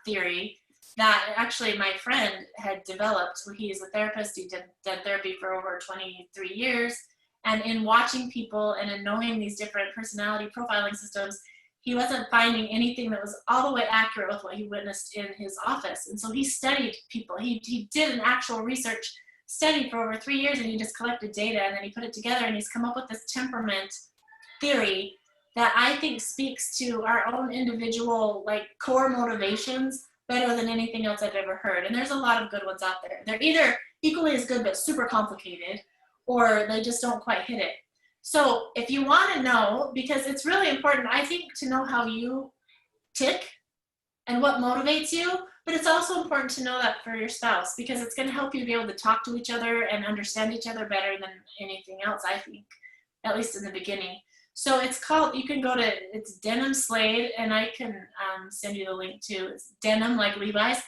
theory that actually my friend had developed. He's a therapist. He did therapy for over 23 years. And in watching people and in knowing these different personality profiling systems, he wasn't finding anything that was all the way accurate with what he witnessed in his office. And so he studied people. He did an actual research study for over 3 years, and he just collected data, and then he put it together, and he's come up with this temperament theory that I think speaks to our own individual core motivations better than anything else I've ever heard. And there's a lot of good ones out there. They're either equally as good but super complicated, or they just don't quite hit it. So if you want to know, because it's really important, I think, to know how you tick and what motivates you, But it's also important to know that for your spouse, because it's going to help you be able to talk to each other and understand each other better than anything else, I think, at least in the beginning. So it's called, you can go to, it's Denim Slade, and I can send you the link too. It's denim, like Levi's,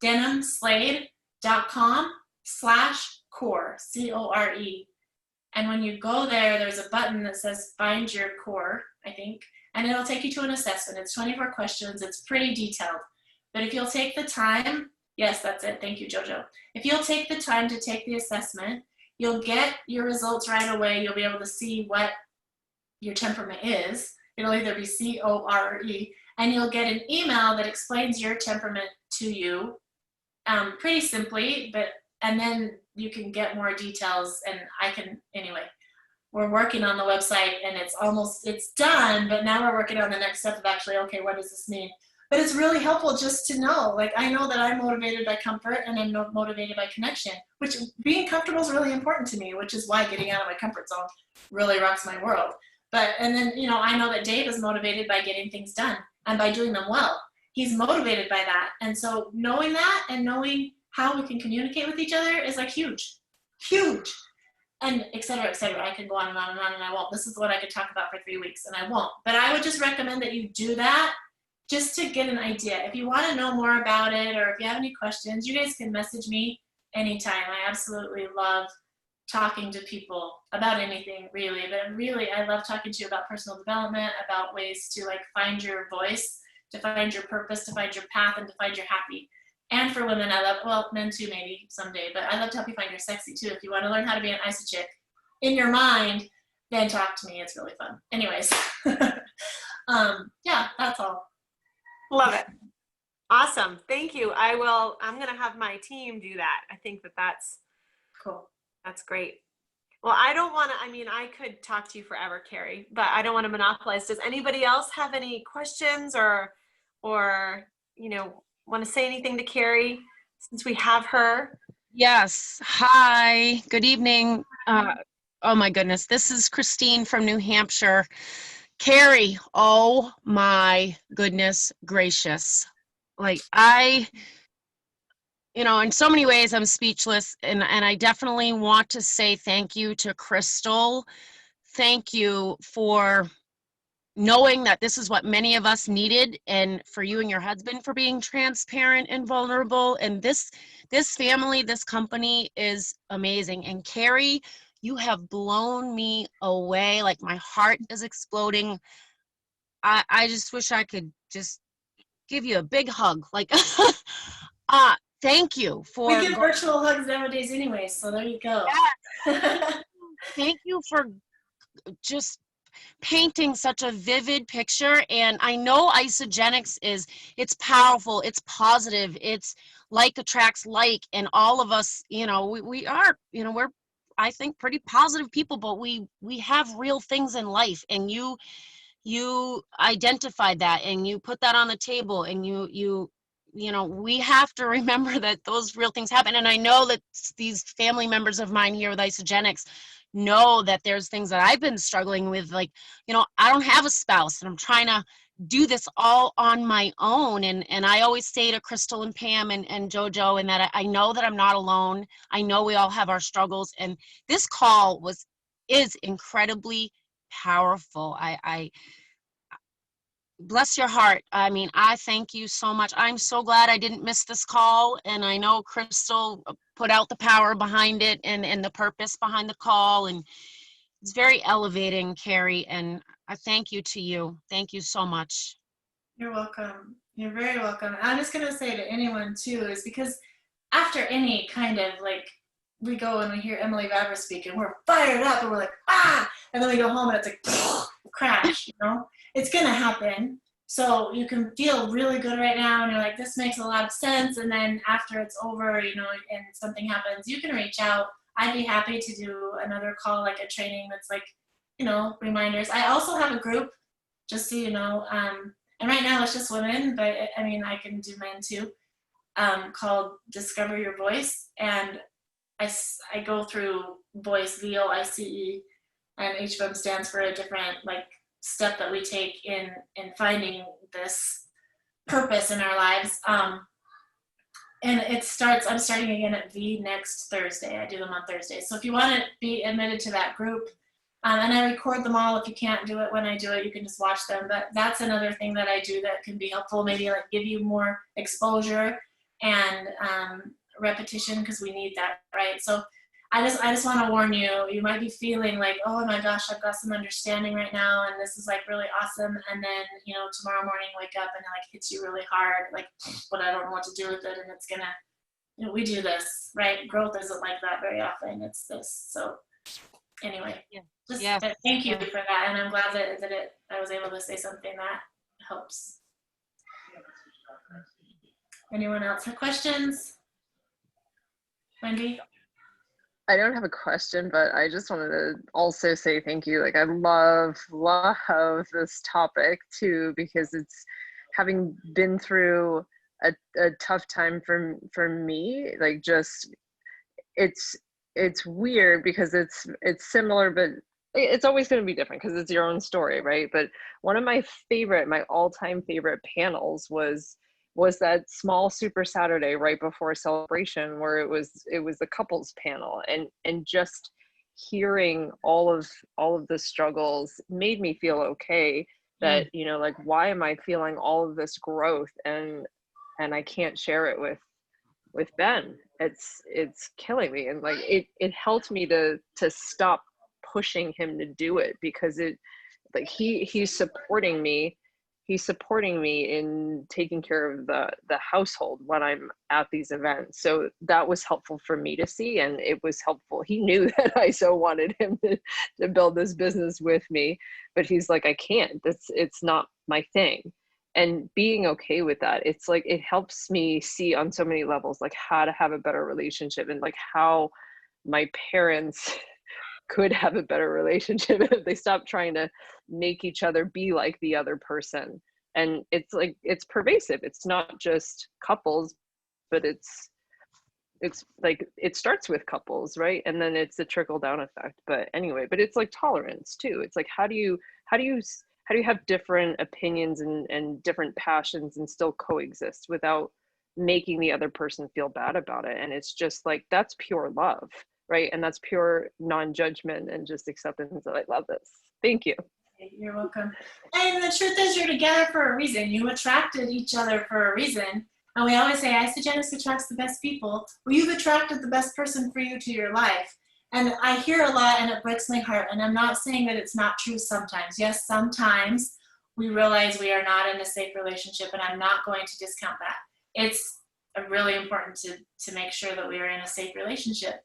denimslade.com/core, C-O-R-E. And when you go there, there's a button that says Find Your Core, I think, and it'll take you to an assessment. It's 24 questions. It's pretty detailed. But if you'll take the time, yes, that's it. Thank you, Jojo. If you'll take the time to take the assessment, you'll get your results right away. You'll be able to see what your temperament is. It'll either be C-O-R-E, and you'll get an email that explains your temperament to you pretty simply, and then you can get more details, and I can, anyway, we're working on the website, and it's done, but now we're working on the next step of actually, okay, what does this mean? But it's really helpful just to know, like, I know that I'm motivated by comfort and I'm motivated by connection, which being comfortable is really important to me, which is why getting out of my comfort zone really rocks my world. And then, I know that Dave is motivated by getting things done and by doing them well. He's motivated by that. And so knowing that and knowing how we can communicate with each other is like huge, huge. And et cetera, et cetera. I can go on and on and on, and I won't. This is what I could talk about for 3 weeks, and I won't. But I would just recommend that you do that just to get an idea. If you want to know more about it, or if you have any questions, you guys can message me anytime. I absolutely love talking to people about anything, really. But really, I love talking to you about personal development, about ways to like find your voice, to find your purpose, to find your path, and to find your happy. And for women, I love, well, men too, maybe someday, but I love to help you find your sexy too. If you want to learn how to be an Isagenix in your mind, then talk to me. It's really fun. Anyways, yeah, that's all. Love it. Awesome. Thank you. I'm going to have my team do that. I think that's Cool. That's great. Well, I could talk to you forever, Cary, but I don't want to monopolize. Does anybody else have any questions or, want to say anything to Cary since we have her? Yes. Hi. Good evening. Oh my goodness. This is Christine from New Hampshire. Cary, oh my goodness gracious. Like in so many ways I'm speechless, and I definitely want to say thank you to Crystal. Thank you for knowing that this is what many of us needed, and for you and your husband for being transparent and vulnerable. And this family, this company is amazing. And Cary, you have blown me away. Like, my heart is exploding. I just wish I could just give you a big hug. Like, thank you for— We get virtual hugs nowadays anyway, so there you go. Yeah. Thank you for just painting such a vivid picture. And I know Isagenix it's powerful, it's positive, it's like attracts like, and all of us, we are, we're, I think, pretty positive people, but we have real things in life, and you identified that, and you put that on the table, and we have to remember that those real things happen. And I know that these family members of mine here with Isagenix know that there's things that I've been struggling with, like, I don't have a spouse, and I'm trying to do this all on my own. And I always say to Crystal and Pam and Jojo, and that I know that I'm not alone. I know we all have our struggles, and this call is incredibly powerful. I bless your heart. I mean, I thank you so much. I'm so glad I didn't miss this call. And I know Crystal put out the power behind it and the purpose behind the call. And it's very elevating, Cary. And I thank you to you. Thank you so much. You're welcome. You're very welcome. I'm just going to say to anyone too, is because after any kind of we go and we hear Emily Vavra speak and we're fired up and we're like, ah, and then we go home and it's like, crash, It's going to happen. So you can feel really good right now and you're like, this makes a lot of sense. And then after it's over, and something happens, you can reach out. I'd be happy to do another call, like a training that's reminders. I also have a group, just so you know, and right now it's just women, but I can do men too, called Discover Your Voice. And I go through voice, VOICE, and each of them stands for a different step that we take in finding this purpose in our lives. And I'm starting again at V next Thursday. I do them on Thursdays. So if you want to be admitted to that group, and I record them all. If you can't do it when I do it, you can just watch them. But that's another thing that I do that can be helpful, maybe like give you more exposure and repetition, because we need that, right? So I just want to warn you, you might be feeling like, oh my gosh, I've got some understanding right now, and this is like really awesome. And then, tomorrow morning wake up and it like hits you really hard, like, but I don't know what to do with it. And it's gonna, we do this, right? Growth isn't like that very often. It's this. So anyway, just thank you for that. And I'm glad that I was able to say something that helps. Anyone else have questions? Wendy? I don't have a question, but I just wanted to also say thank you. Like, I love this topic too, because it's having been through a tough time for me. Like, just it's weird because it's similar, but it's always going to be different because it's your own story, right? But one of my all-time favorite panels was that small Super Saturday right before celebration, where it was the couples panel, and just hearing all of the struggles made me feel okay, that like, why am I feeling all of this growth and I can't share it with Ben? It's killing me. And like, it helped me to stop pushing him to do it, because he's supporting me in taking care of the household when I'm at these events. So that was helpful for me to see, and it was helpful. He knew that I so wanted him to build this business with me, but he's like, I can't, it's not my thing. And being okay with that, it's like, it helps me see on so many levels, like, how to have a better relationship, and like how my parents could have a better relationship if they stop trying to make each other be like the other person. And it's like, it's pervasive. It's not just couples, but it's like, it starts with couples, right? And then it's a trickle down effect. But anyway, but it's like tolerance too. It's like, how do you have different opinions and different passions and still coexist without making the other person feel bad about it? And it's just like, that's pure love, right? And that's pure non-judgment and just acceptance. I love this. Thank you. You're welcome. And the truth is, you're together for a reason. You attracted each other for a reason. And we always say, Isagenix attracts the best people. Well, you've attracted the best person for you to your life. And I hear a lot, and it breaks my heart. And I'm not saying that it's not true sometimes. Yes, sometimes we realize we are not in a safe relationship, and I'm not going to discount that. It's really important to make sure that we are in a safe relationship.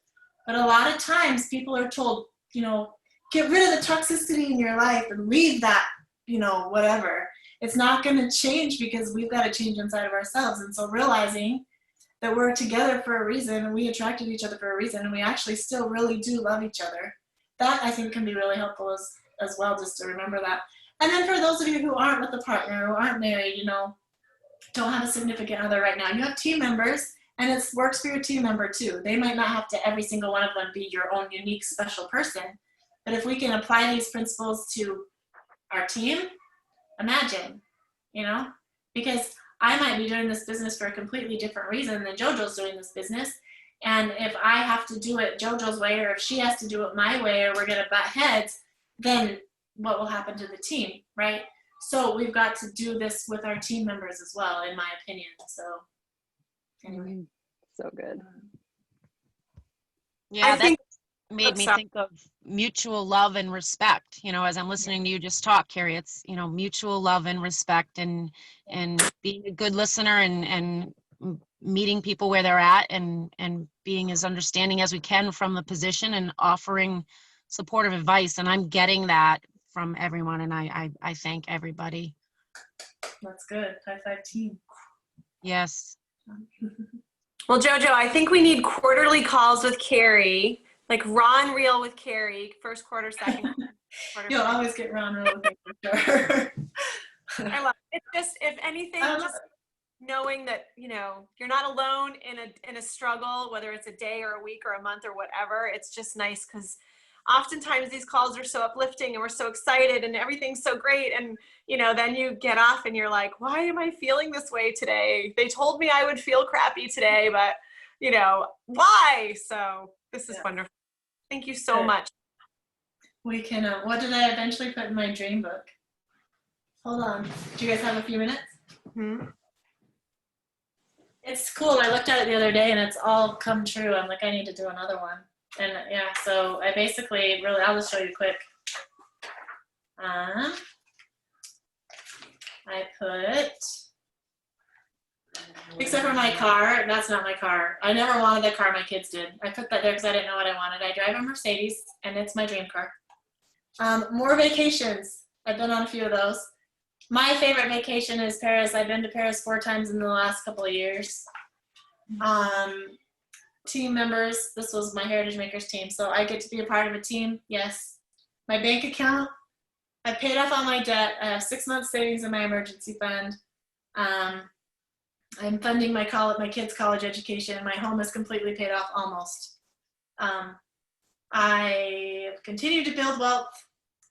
But a lot of times people are told, get rid of the toxicity in your life and leave that, whatever. It's not going to change, because we've got to change inside of ourselves. And so realizing that we're together for a reason, and we attracted each other for a reason, and we actually still really do love each other, that I think can be really helpful as well, just to remember that. And then for those of you who aren't with a partner, who aren't married, don't have a significant other right now, you have team members, and it works for your team member too. They might not have to, every single one of them, be your own unique special person. But if we can apply these principles to our team, imagine, because I might be doing this business for a completely different reason than JoJo's doing this business. And if I have to do it JoJo's way, or if she has to do it my way, or we're going to butt heads, then what will happen to the team, right? So we've got to do this with our team members as well, in my opinion. So anyway. So good. Yeah, I think made me think of mutual love and respect, as I'm listening to you just talk, Cary. It's, mutual love and respect, and being a good listener, and meeting people where they're at, and being as understanding as we can from the position, and offering supportive advice. And I'm getting that from everyone, and I thank everybody. That's good. High five team. Yes. Well, JoJo, I think we need quarterly calls with Cary, like Ron Reel with Cary, first quarter, second quarter. You'll always get Ron Reel with me, for sure. I love it. It's just, if anything, just knowing that, you're not alone in a struggle, whether it's a day or a week or a month or whatever. It's just nice, because oftentimes these calls are so uplifting and we're so excited and everything's so great. And, you know, then you get off and you're like, why am I feeling this way today? They told me I would feel crappy today, but, you know, why? So this is wonderful. Thank you so much. We can, what did I eventually put in my dream book? Hold on. Do you guys have a few minutes? Mm-hmm. It's cool. I looked at it the other day and it's all come true. I'm like, I need to do another one. And yeah, so I basically really, I'll just show you quick. I put, except for my car, that's not my car. I never wanted the car, my kids did. I put that there because I didn't know what I wanted. I drive a Mercedes and it's my dream car. More vacations. I've been on a few of those. My favorite vacation is Paris. I've been to Paris 4 times in the last couple of years. Team members, this was my Heritage Makers team, so I get to be a part of a team, yes. My bank account, I paid off all my debt. I have 6 months savings in my emergency fund. I'm funding my kids' college education. My home is completely paid off, almost. I continue to build wealth,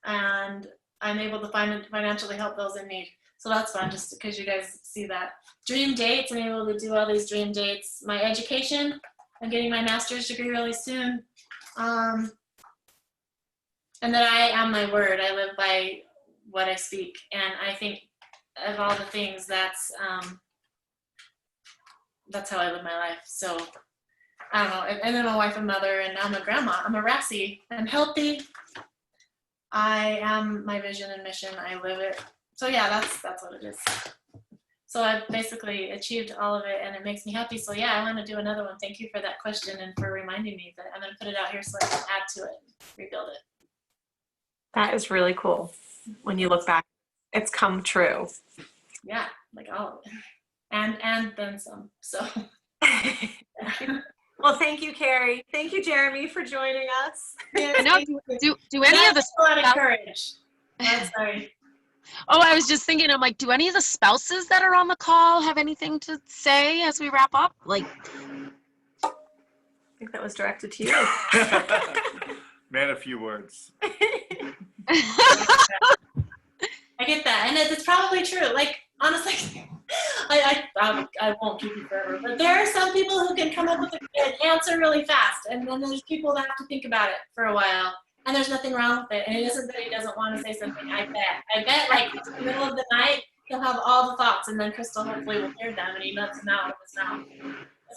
and I'm able to financially help those in need. So that's fun, just because you guys see that. Dream dates, I'm able to do all these dream dates. My education, I'm getting my master's degree really soon. And that I am my word. I live by what I speak. And I think of all the things, that's how I live my life. So I don't know. And then I'm a wife and mother, and now I'm a grandma. I'm a Rassie. I'm healthy. I am my vision and mission. I live it. So yeah, that's what it is. So I've basically achieved all of it, and it makes me happy. So yeah, I want to do another one. Thank you for that question and for reminding me that I'm going to put it out here so I can add to it, rebuild it. That is really cool. When you look back, it's come true. Yeah, like all of it. And then some. So well, thank you, Cary. Thank you, Jeremy, for joining us. yeah, I know, do any of the a lot of courage. I'm sorry. Oh, I was just thinking, I'm like, do any of the spouses that are on the call have anything to say as we wrap up? Like, I think that was directed to you. Man, a few words. I get that, and it's probably true. Like, honestly, I won't keep you forever, but there are some people who can come up with an answer really fast, and then there's people that have to think about it for a while, and there's nothing wrong with it. And it isn't that he doesn't want to say something. I bet, like, in the middle of the night, he'll have all the thoughts, and then Crystal hopefully will hear them, and he lets them out of his mouth.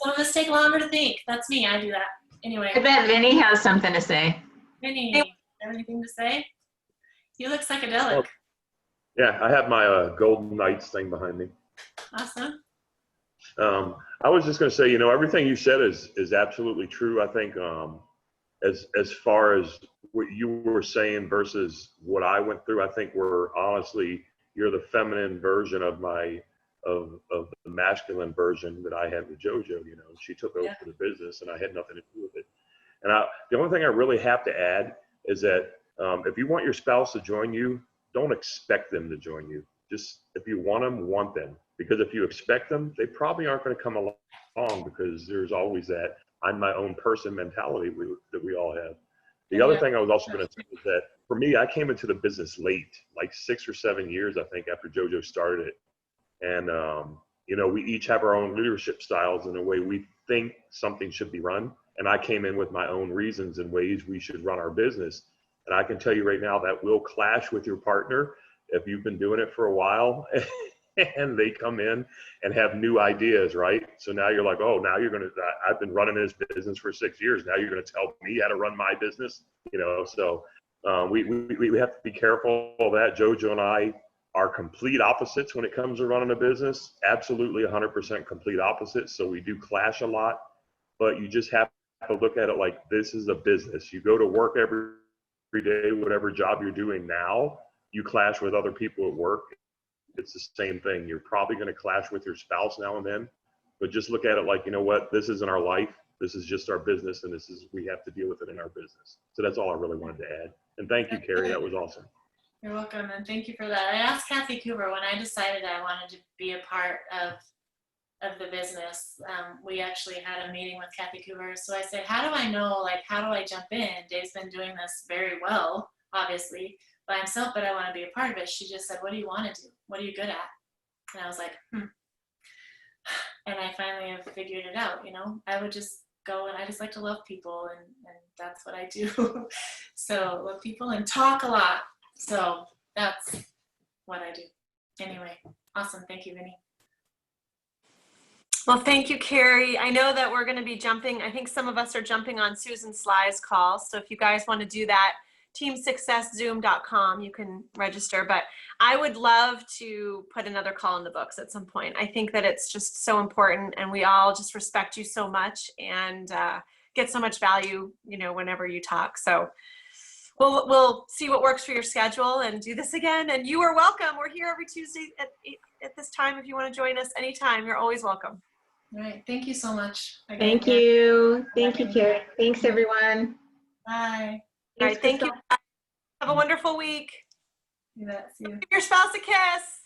Some of us take longer to think. That's me. I do that. Anyway. I bet Vinny has something to say. Vinny, have anything to say? You look psychedelic. Oh, yeah, I have my Golden Knights thing behind me. Awesome. I was just going to say, you know, everything you said is absolutely true. I think as far as what you were saying versus what I went through, I think you're the feminine version of of the masculine version that I had with JoJo. You know, she took over the business and I had nothing to do with it. And the only thing I really have to add is that if you want your spouse to join you, don't expect them to join you. Just if you want them. Because if you expect them, they probably aren't going to come along, because there's always that I'm my own person mentality that we all have. The other thing I was also going to say is that for me, I came into the business late, like 6 or 7 years, I think, after JoJo started it. And, you know, we each have our own leadership styles and the way we think something should be run. And I came in with my own reasons and ways we should run our business. And I can tell you right now that will clash with your partner if you've been doing it for a while and they come in and have new ideas, right? So now you're like, oh, now I've been running this business for 6 years. Now you're going to tell me how to run my business, you know? So we have to be careful of that. JoJo and I are complete opposites when it comes to running a business. Absolutely 100% complete opposites. So we do clash a lot, but you just have to look at it like this is a business. You go to work every day, whatever job you're doing now, you clash with other people at work. It's the same thing. You're probably going to clash with your spouse now and then, but just look at it like, you know what, this isn't our life. This is just our business, and we have to deal with it in our business. So that's all I really wanted to add. And thank you, Cary. That was awesome. You're welcome, and thank you for that. I asked Kathy Cooper when I decided I wanted to be a part of of the business. We actually had a meeting with Kathy Coover. So I said, how do I know, like, how do I jump in? Dave's been doing this very well, obviously, by himself, but I want to be a part of it. She just said, what do you want to do? What are you good at? And I was like, And I finally have figured it out, you know. I would just go, and I just like to love people, and that's what I do. So love people and talk a lot. So that's what I do. Anyway, awesome. Thank you, Vinny. Well, thank you, Cary. I know that we're going to be jumping. I think some of us are jumping on Susan Sly's call. So if you guys want to do that, teamsuccesszoom.com, you can register. But I would love to put another call in the books at some point. I think that it's just so important, and we all just respect you so much and get so much value, you know, whenever you talk. So we'll see what works for your schedule and do this again. And you are welcome. We're here every Tuesday at this time. If you want to join us anytime, you're always welcome. All right. Thank you so much. Again. Thank you. Thank you, Cary. Thanks, everyone. Bye. All right. Thank you. Have a wonderful week. You bet. See you. Give your spouse a kiss.